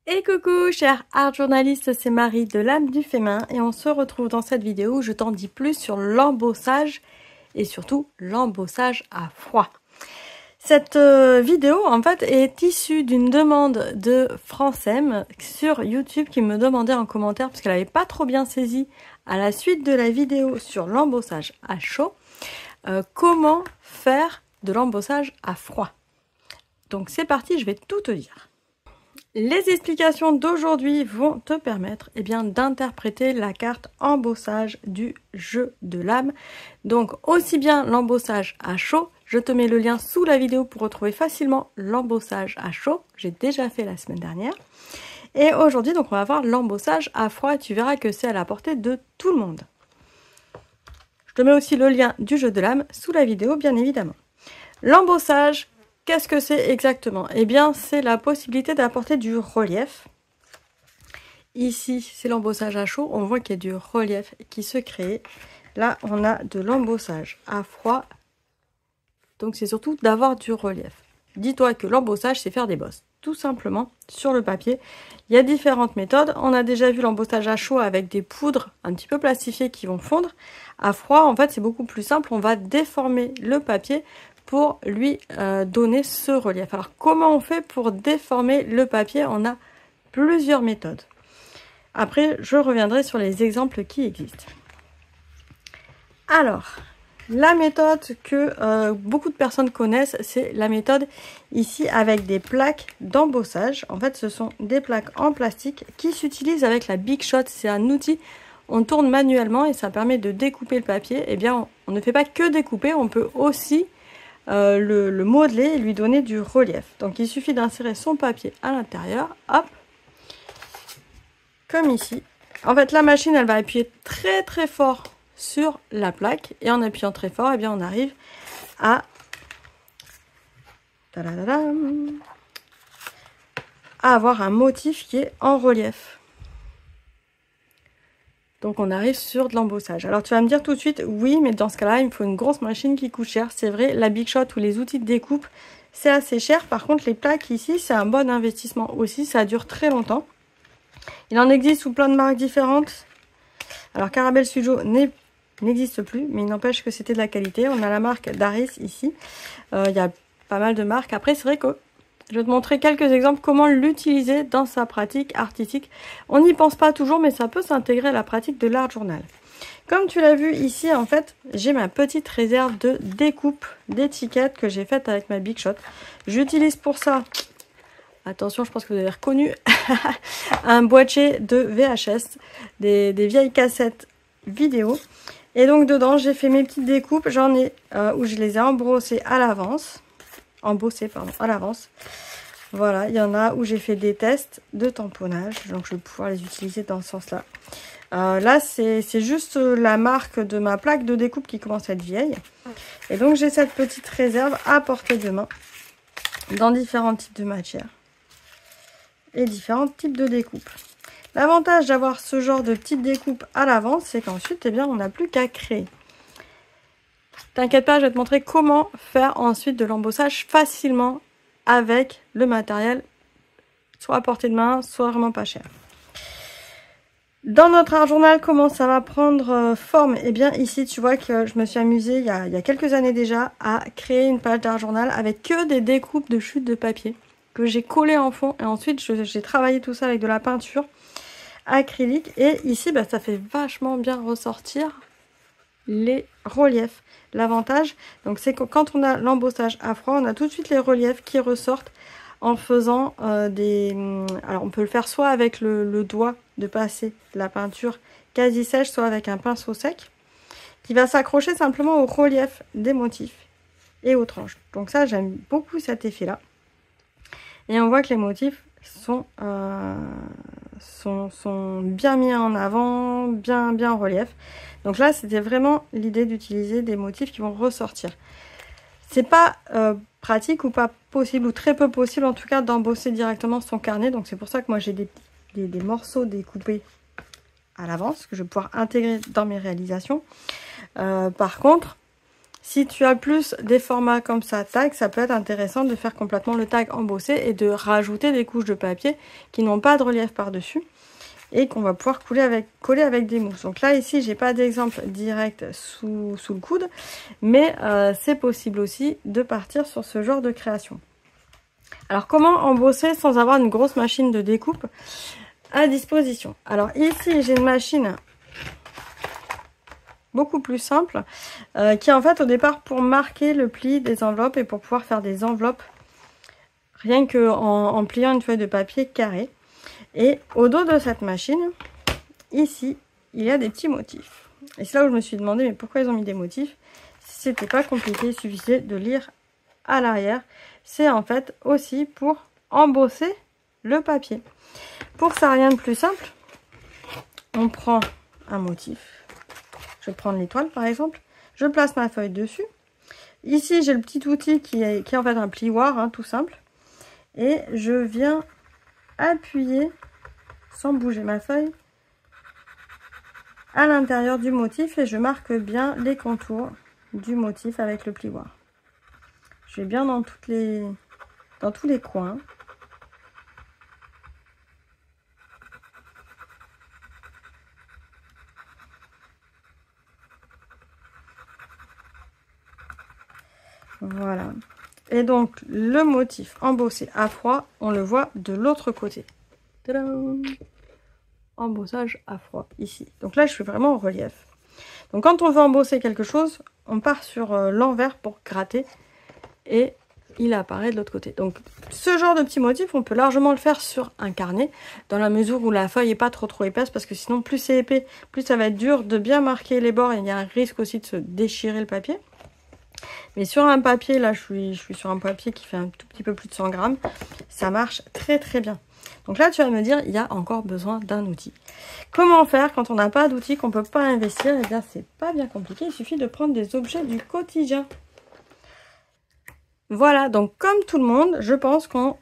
Et coucou chers art journalistes, c'est Marie de l'âme du féminin et on se retrouve dans cette vidéo où je t'en dis plus sur l'embossage et surtout l'embossage à froid. Cette vidéo en fait est issue d'une demande de Francem sur YouTube qui me demandait en commentaire parce qu'elle n'avait pas trop bien saisi à la suite de la vidéo sur l'embossage à chaud comment faire de l'embossage à froid. Donc c'est parti, je vais tout te dire. Les explications d'aujourd'hui vont te permettre d'interpréter la carte embossage du jeu de l'âme. Donc aussi bien l'embossage à chaud, je te mets le lien sous la vidéo pour retrouver facilement l'embossage à chaud. J'ai déjà fait la semaine dernière. Et aujourd'hui, donc on va voir l'embossage à froid et tu verras que c'est à la portée de tout le monde. Je te mets aussi le lien du jeu de l'âme sous la vidéo, bien évidemment. L'embossage, qu'est-ce que c'est exactement? Eh bien, c'est la possibilité d'apporter du relief. Ici, c'est l'embossage à chaud. On voit qu'il y a du relief qui se crée. Là, on a de l'embossage à froid. Donc, c'est surtout d'avoir du relief. Dis-toi que l'embossage, c'est faire des bosses. Tout simplement, sur le papier. Il y a différentes méthodes. On a déjà vu l'embossage à chaud avec des poudres un petit peu plastifiées qui vont fondre. À froid, en fait, c'est beaucoup plus simple. On va déformer le papier pour lui donner ce relief. Alors, comment on fait pour déformer le papier? On a plusieurs méthodes. Après, je reviendrai sur les exemples qui existent. Alors, la méthode que beaucoup de personnes connaissent, c'est la méthode ici avec des plaques d'embossage. En fait, ce sont des plaques en plastique qui s'utilisent avec la Big Shot. C'est un outil, on tourne manuellement et ça permet de découper le papier. Eh bien, on ne fait pas que découper, on peut aussi le modeler et lui donner du relief. Donc il suffit d'insérer son papier à l'intérieur, hop, comme ici. En fait la machine elle va appuyer très très fort sur la plaque et en appuyant très fort, eh bien on arrive à avoir un motif qui est en relief. Donc on arrive sur de l'embossage. Alors tu vas me dire tout de suite, oui, mais dans ce cas-là, il me faut une grosse machine qui coûte cher. C'est vrai, la Big Shot ou les outils de découpe, c'est assez cher. Par contre, les plaques ici, c'est un bon investissement aussi. Ça dure très longtemps. Il en existe sous plein de marques différentes. Alors Caramel Studio n'existe plus, mais il n'empêche que c'était de la qualité. On a la marque Daris ici. Il y a pas mal de marques. Après, c'est vrai que je vais te montrer quelques exemples comment l'utiliser dans sa pratique artistique. On n'y pense pas toujours, mais ça peut s'intégrer à la pratique de l'art journal. Comme tu l'as vu ici, en fait, j'ai ma petite réserve de découpe d'étiquettes que j'ai faite avec ma Big Shot. J'utilise pour ça, attention, je pense que vous avez reconnu, un boîtier de VHS, des vieilles cassettes vidéo. Et donc dedans, j'ai fait mes petites découpes. J'en ai où je les ai embossées à l'avance. À l'avance. Voilà, il y en a où j'ai fait des tests de tamponnage, donc je vais pouvoir les utiliser dans ce sens-là. Là, c'est juste la marque de ma plaque de découpe qui commence à être vieille. Et donc, j'ai cette petite réserve à portée de main dans différents types de matières et différents types de découpes. L'avantage d'avoir ce genre de petite découpe à l'avance, c'est qu'ensuite, eh bien, on n'a plus qu'à créer. T'inquiète pas, je vais te montrer comment faire ensuite de l'embossage facilement avec le matériel, soit à portée de main, soit vraiment pas cher. Dans notre art journal, comment ça va prendre forme? Eh bien ici, tu vois que je me suis amusée il y a quelques années déjà à créer une page d'art journal avec que des découpes de chutes de papier que j'ai collées en fond. Et ensuite, j'ai travaillé tout ça avec de la peinture acrylique. Et ici, bah, ça fait vachement bien ressortir les reliefs. L'avantage, donc c'est que quand on a l'embossage à froid, on a tout de suite les reliefs qui ressortent en faisant alors on peut le faire soit avec le doigt de passer la peinture quasi sèche, soit avec un pinceau sec qui va s'accrocher simplement au relief des motifs et aux tranches. Donc ça, j'aime beaucoup cet effet là. Et on voit que les motifs sont bien mis en avant, bien en relief. Donc là, c'était vraiment l'idée d'utiliser des motifs qui vont ressortir. C'est pas pratique ou pas possible, ou très peu possible en tout cas, d'embosser directement son carnet. Donc c'est pour ça que moi j'ai des morceaux découpés à l'avance, que je vais pouvoir intégrer dans mes réalisations. Par contre, Si tu as plus des formats comme ça, tag, ça peut être intéressant de faire complètement le tag embossé et de rajouter des couches de papier qui n'ont pas de relief par-dessus et qu'on va pouvoir coller avec des mousses. Donc là, ici, j'ai pas d'exemple direct sous le coude, mais c'est possible aussi de partir sur ce genre de création. Alors, comment embosser sans avoir une grosse machine de découpe à disposition? Alors ici, j'ai une machine beaucoup plus simple qui est en fait au départ pour marquer le pli des enveloppes et pour pouvoir faire des enveloppes rien que en pliant une feuille de papier carré. Et au dos de cette machine, ici, il y a des petits motifs. Et c'est là où je me suis demandé, mais pourquoi ils ont mis des motifs? C'était pas compliqué, il suffisait de lire à l'arrière. C'est en fait aussi pour embosser le papier. Pour ça, rien de plus simple. On prend un motif. Je vais prendre l'étoile par exemple. Je place ma feuille dessus. Ici, j'ai le petit outil qui est en fait un plioir, hein, tout simple. Et je viens appuyer sans bouger ma feuille à l'intérieur du motif et je marque bien les contours du motif avec le plioir. Je vais bien dans tous les coins. Voilà. Et donc le motif embossé à froid, on le voit de l'autre côté. Tadam! Embossage à froid ici. Donc là, je suis vraiment en relief. Donc quand on veut embosser quelque chose, on part sur l'envers pour gratter et il apparaît de l'autre côté. Donc ce genre de petit motif, on peut largement le faire sur un carnet dans la mesure où la feuille n'est pas trop épaisse parce que sinon plus c'est épais, plus ça va être dur de bien marquer les bords et il y a un risque aussi de se déchirer le papier. Mais sur un papier, là je suis sur un papier qui fait un tout petit peu plus de 100 grammes, ça marche très très bien. Donc là tu vas me dire, il y a encore besoin d'un outil. Comment faire quand on n'a pas d'outil, qu'on ne peut pas investir? Eh bien c'est pas bien compliqué, il suffit de prendre des objets du quotidien. Voilà, donc comme tout le monde, je pense que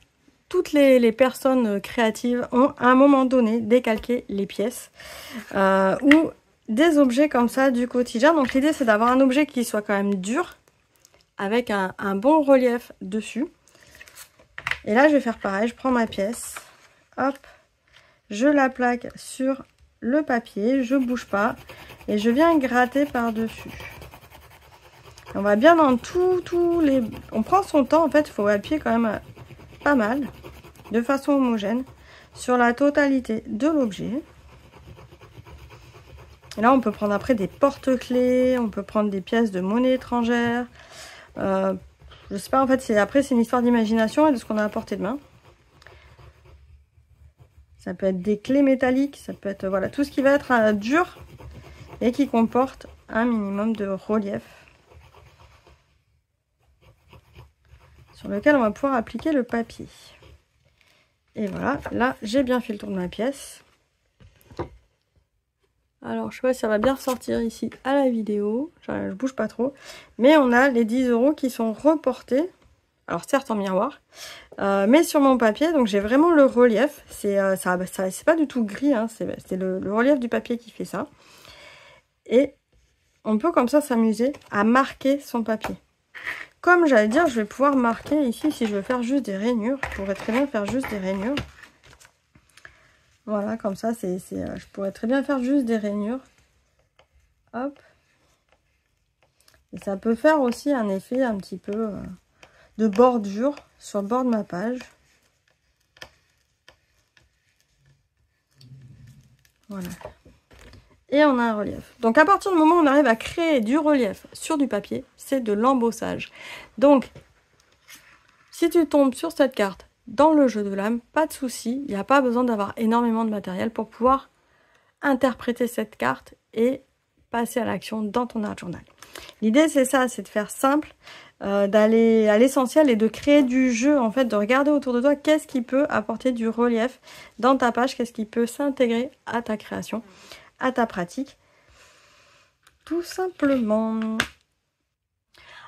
toutes les personnes créatives ont à un moment donné décalqué les pièces ou des objets comme ça du quotidien. Donc l'idée c'est d'avoir un objet qui soit quand même dur, avec un bon relief dessus. Et là, je vais faire pareil. Je prends ma pièce. Hop. Je la plaque sur le papier. Je bouge pas. Et je viens gratter par-dessus. On va bien dans tous les... On prend son temps. En fait, il faut appuyer quand même pas mal. De façon homogène. Sur la totalité de l'objet. Et là, on peut prendre après des porte-clés. On peut prendre des pièces de monnaie étrangère. Je sais pas, en fait, après c'est une histoire d'imagination et de ce qu'on a à portée de main. Ça peut être des clés métalliques, ça peut être voilà tout ce qui va être dur et qui comporte un minimum de relief sur lequel on va pouvoir appliquer le papier. Et voilà, là j'ai bien fait le tour de ma pièce. Alors, je sais pas si ça va bien ressortir ici à la vidéo. Je bouge pas trop. Mais on a les 10 € qui sont reportés. Alors, certes en miroir. Mais sur mon papier. Donc, j'ai vraiment le relief. C'est pas du tout gris. Hein, c'est le relief du papier qui fait ça. Et on peut comme ça s'amuser à marquer son papier. Comme j'allais dire, je vais pouvoir marquer ici si je veux faire juste des rainures. Je pourrais très bien faire juste des rainures. Voilà, comme ça, je pourrais très bien faire juste des rainures. Hop. Et ça peut faire aussi un effet un petit peu de bordure sur le bord de ma page. Voilà. Et on a un relief. Donc à partir du moment où on arrive à créer du relief sur du papier, c'est de l'embossage. Donc, si tu tombes sur cette carte, dans le jeu de l'âme, pas de souci, il n'y a pas besoin d'avoir énormément de matériel pour pouvoir interpréter cette carte et passer à l'action dans ton art journal. L'idée c'est ça, c'est de faire simple, d'aller à l'essentiel et de créer du jeu, en fait, de regarder autour de toi qu'est-ce qui peut apporter du relief dans ta page, qu'est-ce qui peut s'intégrer à ta création, à ta pratique, tout simplement.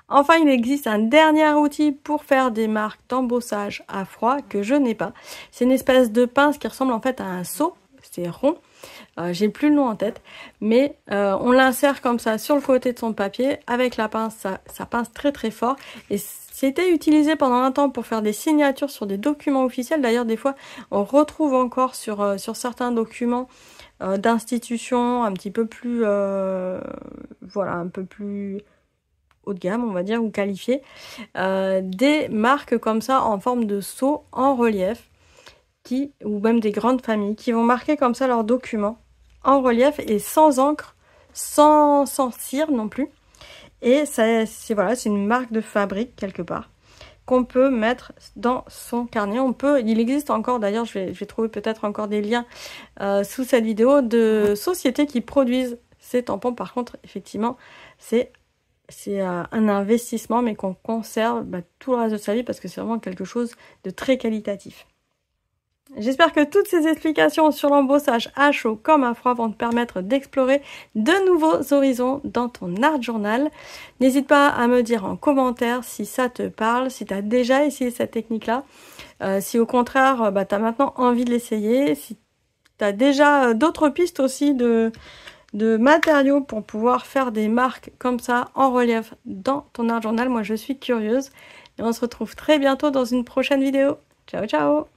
Enfin, il existe un dernier outil pour faire des marques d'embossage à froid que je n'ai pas. C'est une espèce de pince qui ressemble en fait à un seau. c'est rond. J'ai plus le nom en tête, mais on l'insère comme ça sur le côté de son papier avec la pince, ça pince très très fort, et c'était utilisé pendant un temps pour faire des signatures sur des documents officiels. D'ailleurs des fois on retrouve encore sur certains documents d'institutions un petit peu plus voilà, un peu plus haut de gamme on va dire, ou qualifiées, des marques comme ça en forme de sceau en relief, ou même des grandes familles qui vont marquer comme ça leurs documents en relief et sans encre, sans cire non plus. Et c'est voilà, c'est une marque de fabrique quelque part qu'on peut mettre dans son carnet. Il existe encore, d'ailleurs je vais trouver peut-être encore des liens sous cette vidéo, de sociétés qui produisent ces tampons. Par contre effectivement c'est un investissement, mais qu'on conserve tout le reste de sa vie, parce que c'est vraiment quelque chose de très qualitatif. J'espère que toutes ces explications sur l'embossage à chaud comme à froid vont te permettre d'explorer de nouveaux horizons dans ton art journal. N'hésite pas à me dire en commentaire si ça te parle, si tu as déjà essayé cette technique-là, si au contraire tu as maintenant envie de l'essayer, si tu as déjà d'autres pistes aussi de matériaux pour pouvoir faire des marques comme ça en relief dans ton art journal. Moi je suis curieuse, et on se retrouve très bientôt dans une prochaine vidéo. Ciao ciao!